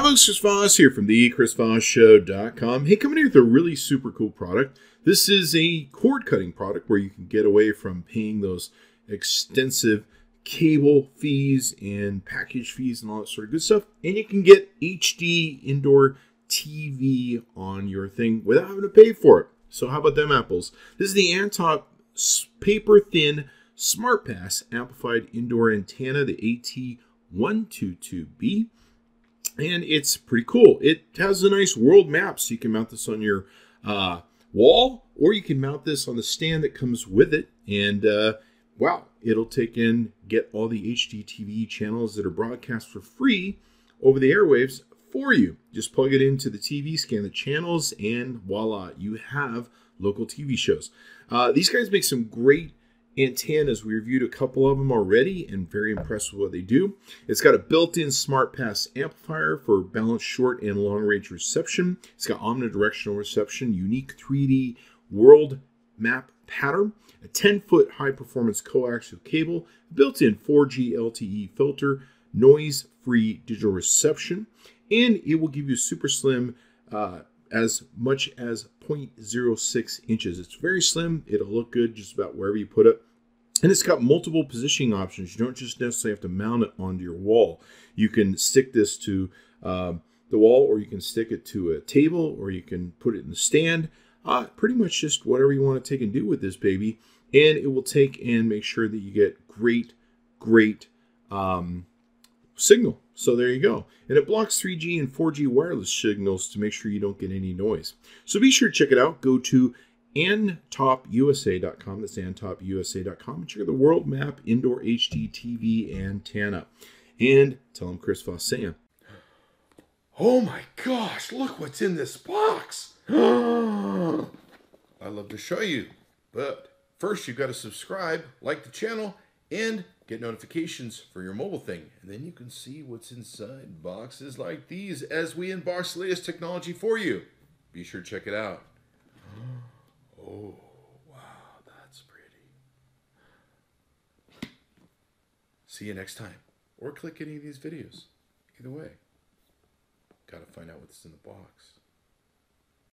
folks, Chris Voss here from the ChrisVossShow.com. Hey, coming here with a really super cool product. This is a cord cutting product where you can get away from paying those extensive cable fees and package fees and all that sort of good stuff. And you can get HD indoor TV on your thing without having to pay for it. So how about them apples? This is the ANTOP paper-thin Smartpass amplified indoor antenna, the AT-122B. And it's pretty cool. It has a nice world map, so you can mount this on your wall, or you can mount this on the stand that comes with it. And wow, it'll take in, get all the HDTV channels that are broadcast for free over the airwaves for you. Just plug it into the TV, scan the channels, and voila, you have local TV shows. These guys make some great antennas. We reviewed a couple of them already and very impressed with what they do. It's got a built-in Smartpass amplifier for balanced short and long-range reception. It's got omnidirectional reception, unique 3D world map pattern, a 10-foot high-performance coaxial cable, built-in 4G LTE filter, noise-free digital reception, and it will give you super slim, as much as 0.06 inches. It's very slim. It'll look good just about wherever you put it. And it's got multiple positioning options. You don't just necessarily have to mount it onto your wall. You can stick this to the wall, or you can stick it to a table, or you can put it in the stand. Pretty much just whatever you want to take and do with this baby. And it will take and make sure that you get great signal. So there you go. And it blocks 3G and 4G wireless signals to make sure you don't get any noise. So be sure to check it out. Go to ANTOPusa.com. That's ANTOPusa.com. And check out the world map indoor HD TV antenna. And tell them Chris Voss saying, oh my gosh, look what's in this box. I'd love to show you, but first you've got to subscribe, like the channel, and get notifications for your mobile thing. And then you can see what's inside boxes like these as we unbox the latest technology for you. Be sure to check it out. Oh, wow, that's pretty. See you next time. Or click any of these videos. Either way, gotta find out what's in the box.